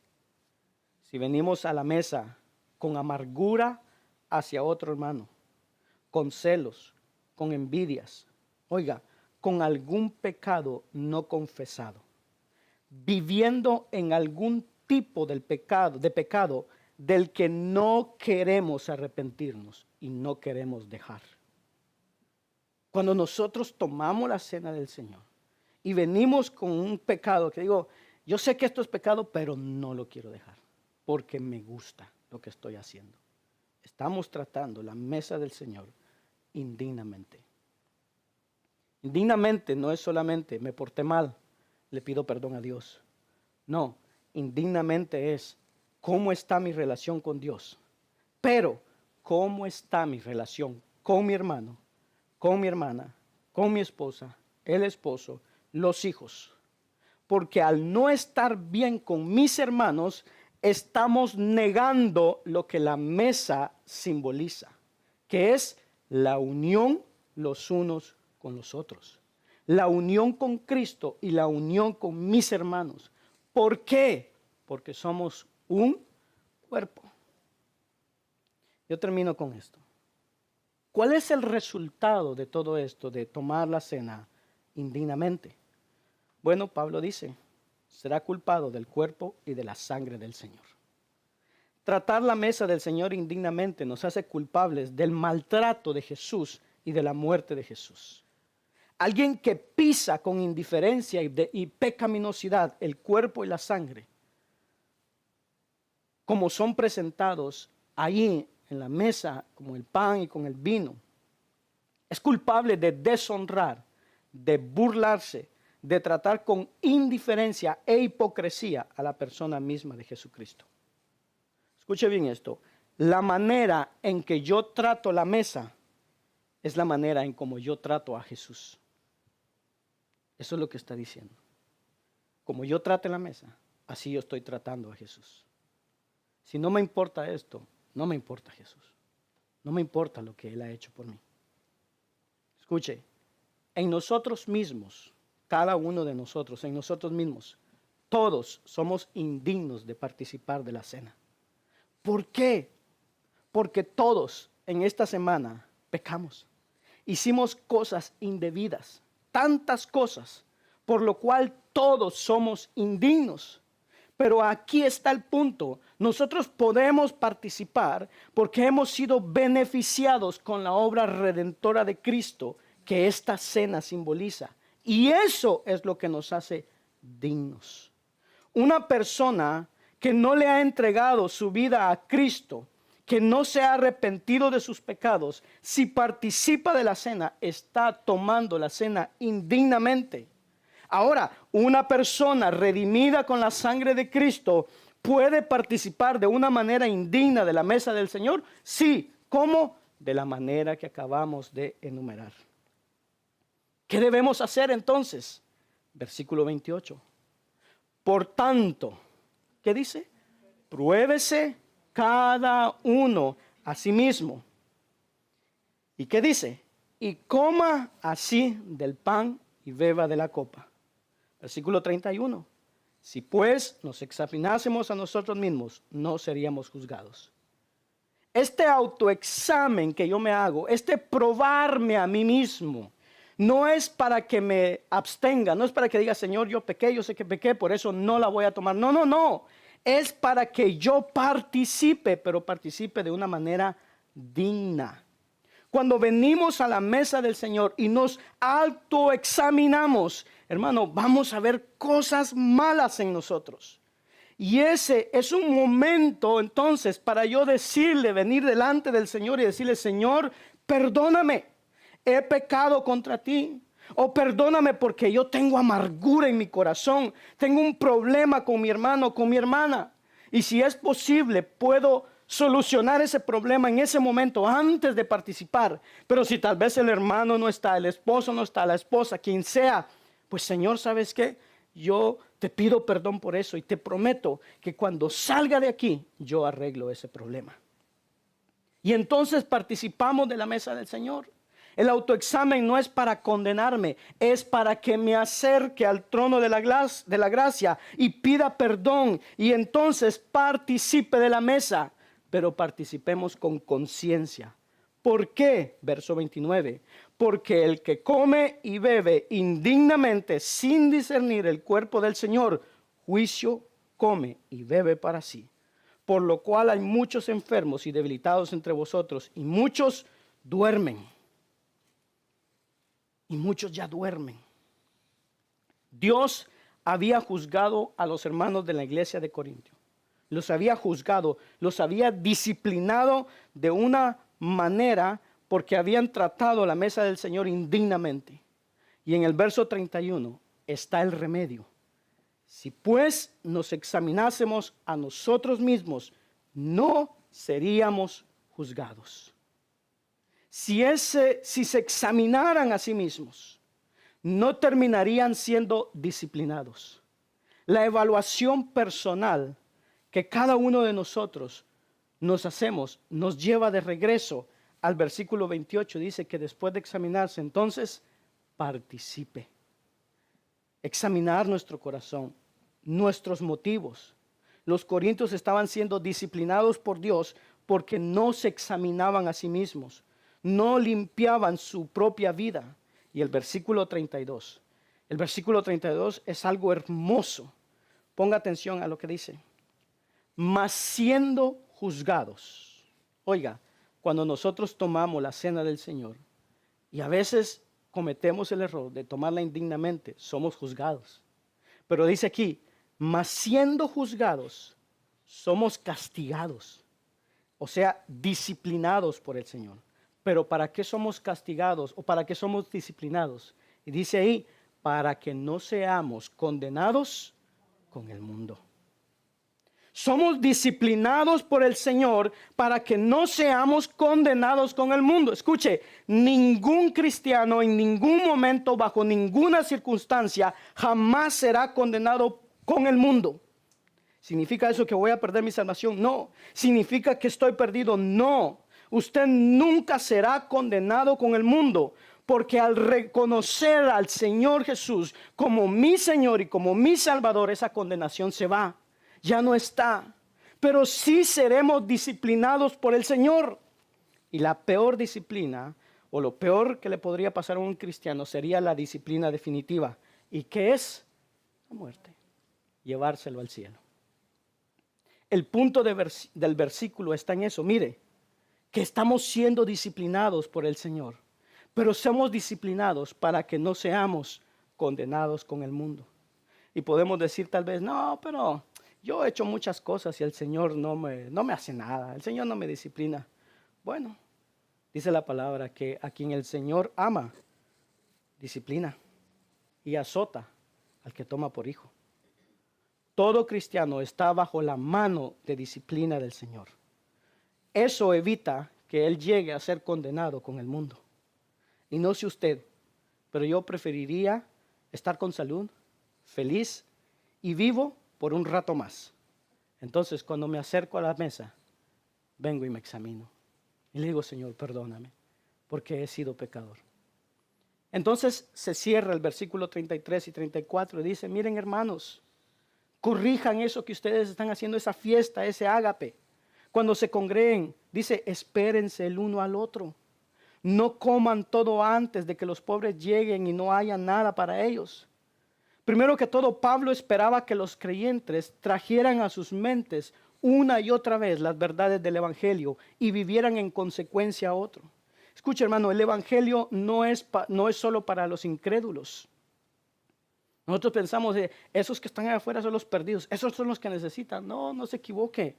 Si venimos a la mesa con amargura hacia otro hermano, con celos, con envidias, oiga, con algún pecado no confesado, viviendo en algún tipo de pecado del que no queremos arrepentirnos y no queremos dejar. Cuando nosotros tomamos la cena del Señor y venimos con un pecado que digo, yo sé que esto es pecado, pero no lo quiero dejar porque me gusta lo que estoy haciendo. Estamos tratando la mesa del Señor indignamente. Indignamente no es solamente me porté mal, le pido perdón a Dios. No, indignamente es cómo está mi relación con Dios. Pero cómo está mi relación con mi hermano, con mi hermana, con mi esposa, el esposo, los hijos. Porque al no estar bien con mis hermanos, estamos negando lo que la mesa simboliza, que es la unión los unos con los otros. La unión con Cristo y la unión con mis hermanos. ¿Por qué? Porque somos un cuerpo. Yo termino con esto. ¿Cuál es el resultado de todo esto, de tomar la cena indignamente? Bueno, Pablo dice, será culpado del cuerpo y de la sangre del Señor. Tratar la mesa del Señor indignamente nos hace culpables del maltrato de Jesús y de la muerte de Jesús. Alguien que pisa con indiferencia y pecaminosidad el cuerpo y la sangre, como son presentados ahí en la mesa, como el pan y con el vino, es culpable de deshonrar, de burlarse, de tratar con indiferencia e hipocresía a la persona misma de Jesucristo. Escuche bien esto, la manera en que yo trato la mesa es la manera en como yo trato a Jesús. Eso es lo que está diciendo. Como yo trate la mesa, así yo estoy tratando a Jesús. Si no me importa esto, no me importa Jesús. No me importa lo que Él ha hecho por mí. Escuche, en nosotros mismos, cada uno de nosotros, en nosotros mismos, todos somos indignos de participar de la cena. ¿Por qué? Porque todos en esta semana pecamos. Hicimos cosas indebidas, tantas cosas, por lo cual todos somos indignos. Pero aquí está el punto. Nosotros podemos participar porque hemos sido beneficiados con la obra redentora de Cristo que esta cena simboliza. Y eso es lo que nos hace dignos. Una persona que no le ha entregado su vida a Cristo, que no se ha arrepentido de sus pecados, si participa de la cena, está tomando la cena indignamente. Ahora, una persona redimida con la sangre de Cristo puede participar de una manera indigna de la mesa del Señor. Sí, ¿cómo? De la manera que acabamos de enumerar. ¿Qué debemos hacer entonces? Versículo 28. Por tanto, ¿qué dice? Pruébese cada uno a sí mismo. ¿Y qué dice? Y coma así del pan y beba de la copa. Versículo 31. Si pues nos examinásemos a nosotros mismos, no seríamos juzgados. Este autoexamen que yo me hago, este probarme a mí mismo, no es para que me abstenga, no es para que diga, Señor, yo pequé, yo sé que pequé, por eso no la voy a tomar. No, no, no. Es para que yo participe, pero participe de una manera digna. Cuando venimos a la mesa del Señor y nos autoexaminamos, hermano, vamos a ver cosas malas en nosotros. Y ese es un momento entonces para yo decirle, venir delante del Señor y decirle, Señor, perdóname, he pecado contra ti. O perdóname porque yo tengo amargura en mi corazón, tengo un problema con mi hermano, con mi hermana. Y si es posible, puedo solucionar ese problema en ese momento antes de participar. Pero si tal vez el hermano no está, el esposo no está, la esposa, quien sea, pues Señor, ¿sabes qué? Yo te pido perdón por eso y te prometo que cuando salga de aquí, yo arreglo ese problema. Y entonces participamos de la mesa del Señor. El autoexamen no es para condenarme, es para que me acerque al trono de la gracia y pida perdón y entonces participe de la mesa, pero participemos con conciencia. ¿Por qué? Verso 29. Porque el que come y bebe indignamente sin discernir el cuerpo del Señor, juicio come y bebe para sí. Por lo cual hay muchos enfermos y debilitados entre vosotros y muchos duermen. Y muchos ya duermen. Dios había juzgado a los hermanos de la iglesia de Corintio. Los había juzgado, los había disciplinado de una manera porque habían tratado la mesa del Señor indignamente. Y en el verso 31 está el remedio. Si pues nos examinásemos a nosotros mismos, no seríamos juzgados. Si se examinaran a sí mismos, no terminarían siendo disciplinados. La evaluación personal que cada uno de nosotros nos hacemos nos lleva de regreso al versículo 28. Dice que después de examinarse, entonces participe. Examinar nuestro corazón, nuestros motivos. Los corintios estaban siendo disciplinados por Dios porque no se examinaban a sí mismos, no limpiaban su propia vida. Y el versículo 32. El versículo 32 es algo hermoso. Ponga atención a lo que dice. Mas siendo juzgados. Oiga, cuando nosotros tomamos la cena del Señor y a veces cometemos el error de tomarla indignamente, somos juzgados. Pero dice aquí, mas siendo juzgados, somos castigados. O sea, disciplinados por el Señor. Pero ¿para qué somos castigados o para qué somos disciplinados? Y dice ahí, para que no seamos condenados con el mundo. Somos disciplinados por el Señor para que no seamos condenados con el mundo. Escuche, ningún cristiano en ningún momento, bajo ninguna circunstancia, jamás será condenado con el mundo. ¿Significa eso que voy a perder mi salvación? No. ¿Significa que estoy perdido? No. Usted nunca será condenado con el mundo, porque al reconocer al Señor Jesús como mi Señor y como mi Salvador, esa condenación se va. Ya no está, pero sí seremos disciplinados por el Señor. Y la peor disciplina, o lo peor que le podría pasar a un cristiano, sería la disciplina definitiva. ¿Y qué es? La muerte, llevárselo al cielo. El punto del versículo está en eso. Mire, que estamos siendo disciplinados por el Señor, pero somos disciplinados para que no seamos condenados con el mundo. Y podemos decir tal vez, no, pero yo he hecho muchas cosas y el Señor no me hace nada, el Señor no me disciplina. Bueno, dice la palabra que a quien el Señor ama, disciplina y azota al que toma por hijo. Todo cristiano está bajo la mano de disciplina del Señor. Eso evita que él llegue a ser condenado con el mundo. Y no sé usted, pero yo preferiría estar con salud, feliz y vivo por un rato más. Entonces, cuando me acerco a la mesa, vengo y me examino. Y le digo, Señor, perdóname, porque he sido pecador. Entonces se cierra el versículo 33 y 34 y dice, miren hermanos, corrijan eso que ustedes están haciendo, esa fiesta, ese ágape. Cuando se congreguen, dice, espérense el uno al otro. No coman todo antes de que los pobres lleguen y no haya nada para ellos. Primero que todo, Pablo esperaba que los creyentes trajeran a sus mentes una y otra vez las verdades del Evangelio y vivieran en consecuencia a otro. Escucha, hermano, el Evangelio no es solo para los incrédulos. Nosotros pensamos, esos que están allá afuera son los perdidos, esos son los que necesitan. No, no se equivoque.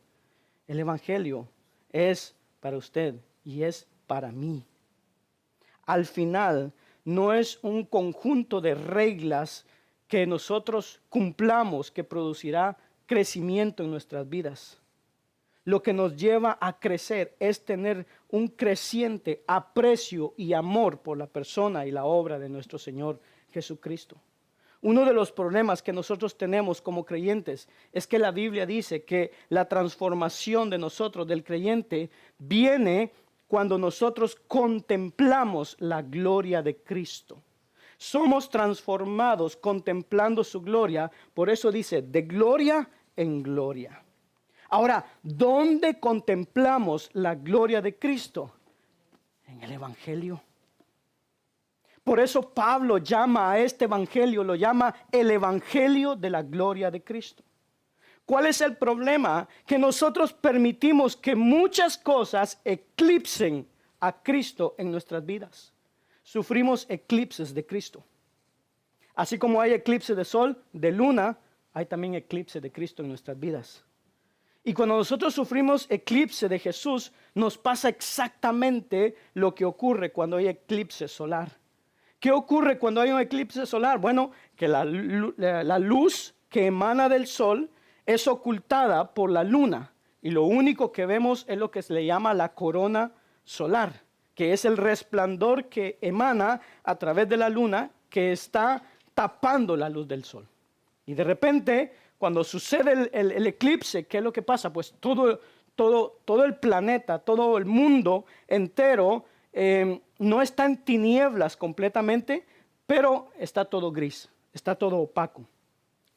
El Evangelio es para usted y es para mí. Al final, no es un conjunto de reglas que nosotros cumplamos que producirá crecimiento en nuestras vidas. Lo que nos lleva a crecer es tener un creciente aprecio y amor por la persona y la obra de nuestro Señor Jesucristo. Uno de los problemas que nosotros tenemos como creyentes es que la Biblia dice que la transformación de nosotros, del creyente, viene cuando nosotros contemplamos la gloria de Cristo. Somos transformados contemplando su gloria, por eso dice, de gloria en gloria. Ahora, ¿dónde contemplamos la gloria de Cristo? En el Evangelio. Por eso Pablo llama a este evangelio, lo llama el evangelio de la gloria de Cristo. ¿Cuál es el problema? Que nosotros permitimos que muchas cosas eclipsen a Cristo en nuestras vidas. Sufrimos eclipses de Cristo. Así como hay eclipse de sol, de luna, hay también eclipse de Cristo en nuestras vidas. Y cuando nosotros sufrimos eclipse de Jesús, nos pasa exactamente lo que ocurre cuando hay eclipse solar. ¿Qué ocurre cuando hay un eclipse solar? Bueno, que la luz que emana del sol es ocultada por la luna, y lo único que vemos es lo que se le llama la corona solar, que es el resplandor que emana a través de la luna, que está tapando la luz del sol. Y de repente, cuando sucede el eclipse, ¿qué es lo que pasa? Pues todo el planeta, todo el mundo entero no está en tinieblas completamente, pero está todo gris, está todo opaco.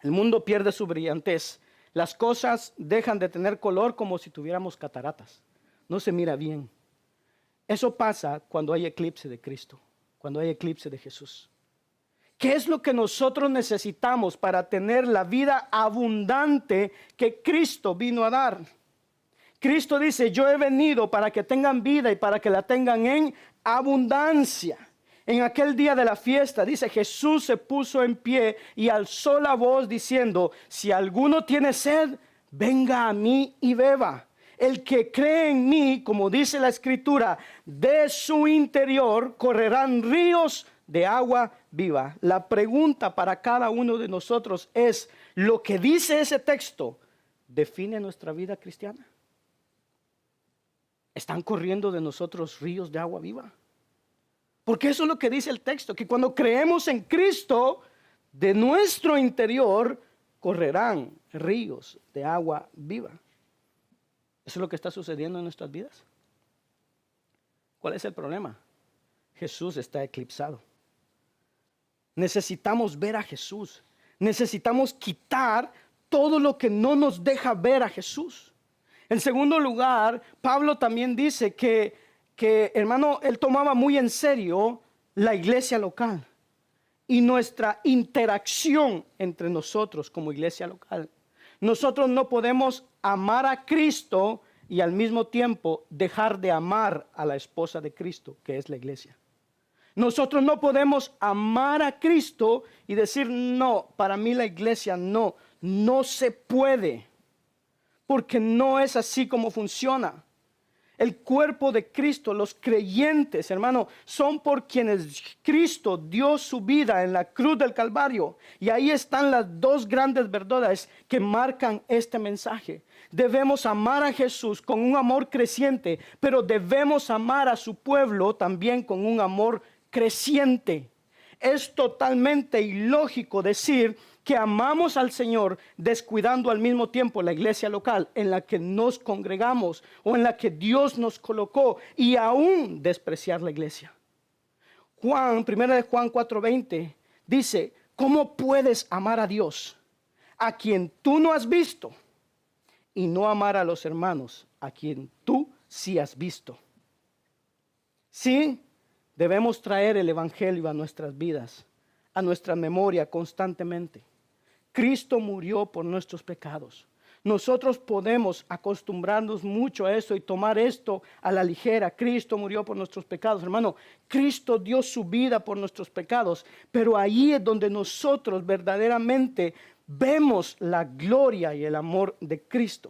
El mundo pierde su brillantez. Las cosas dejan de tener color como si tuviéramos cataratas. No se mira bien. Eso pasa cuando hay eclipse de Cristo, cuando hay eclipse de Jesús. ¿Qué es lo que nosotros necesitamos para tener la vida abundante que Cristo vino a dar? Cristo dice, yo he venido para que tengan vida y para que la tengan en abundancia. En aquel día de la fiesta, dice, Jesús se puso en pie y alzó la voz diciendo, si alguno tiene sed, venga a mí y beba. El que cree en mí, como dice la Escritura, de su interior correrán ríos de agua viva. La pregunta para cada uno de nosotros es, ¿lo que dice ese texto define nuestra vida cristiana? ¿Están corriendo de nosotros ríos de agua viva? Porque eso es lo que dice el texto, que cuando creemos en Cristo, de nuestro interior correrán ríos de agua viva. ¿Eso es lo que está sucediendo en nuestras vidas? ¿Cuál es el problema? Jesús está eclipsado. Necesitamos ver a Jesús. Necesitamos quitar todo lo que no nos deja ver a Jesús. En segundo lugar, Pablo también dice que hermano, él tomaba muy en serio la iglesia local y nuestra interacción entre nosotros como iglesia local. Nosotros no podemos amar a Cristo y al mismo tiempo dejar de amar a la esposa de Cristo, que es la iglesia. Nosotros no podemos amar a Cristo y decir, no, para mí la iglesia no se puede, porque no es así como funciona. El cuerpo de Cristo, los creyentes, hermano, son por quienes Cristo dio su vida en la cruz del Calvario. Y ahí están las dos grandes verdades que marcan este mensaje. Debemos amar a Jesús con un amor creciente, pero debemos amar a su pueblo también con un amor creciente. Es totalmente ilógico decir que amamos al Señor descuidando al mismo tiempo la iglesia local en la que nos congregamos o en la que Dios nos colocó y aún despreciar la iglesia. 1 Juan 4:20 dice, ¿cómo puedes amar a Dios a quien tú no has visto y no amar a los hermanos a quien tú sí has visto? Sí, debemos traer el evangelio a nuestras vidas, a nuestra memoria constantemente. Cristo murió por nuestros pecados. Nosotros podemos acostumbrarnos mucho a eso y tomar esto a la ligera. Cristo murió por nuestros pecados, hermano. Cristo dio su vida por nuestros pecados, pero ahí es donde nosotros verdaderamente vemos la gloria y el amor de Cristo.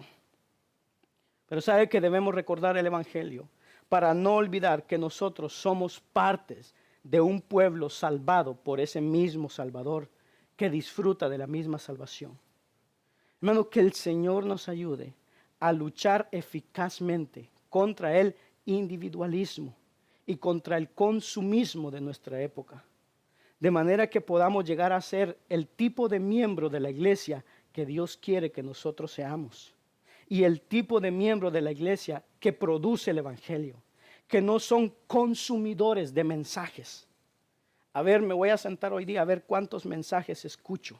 Pero sabe que debemos recordar el evangelio para no olvidar que nosotros somos partes de un pueblo salvado por ese mismo Salvador que disfruta de la misma salvación. Hermano, que el Señor nos ayude a luchar eficazmente contra el individualismo y contra el consumismo de nuestra época, de manera que podamos llegar a ser el tipo de miembro de la iglesia que Dios quiere que nosotros seamos, y el tipo de miembro de la iglesia que produce el evangelio, que no son consumidores de mensajes. A ver, me voy a sentar hoy día a ver cuántos mensajes escucho.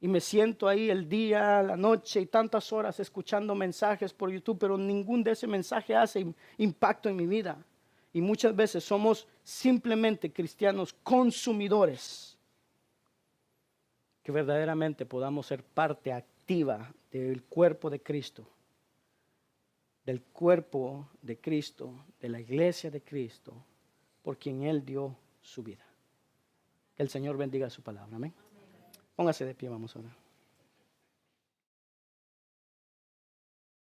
Y me siento ahí el día, la noche y tantas horas escuchando mensajes por YouTube, pero ningún de ese mensaje hace impacto en mi vida. Y muchas veces somos simplemente cristianos consumidores. Que verdaderamente podamos ser parte activa del cuerpo de Cristo. Del cuerpo de Cristo, de la iglesia de Cristo, por quien Él dio su vida. Que el Señor bendiga su palabra. Amén. Póngase de pie, vamos a orar.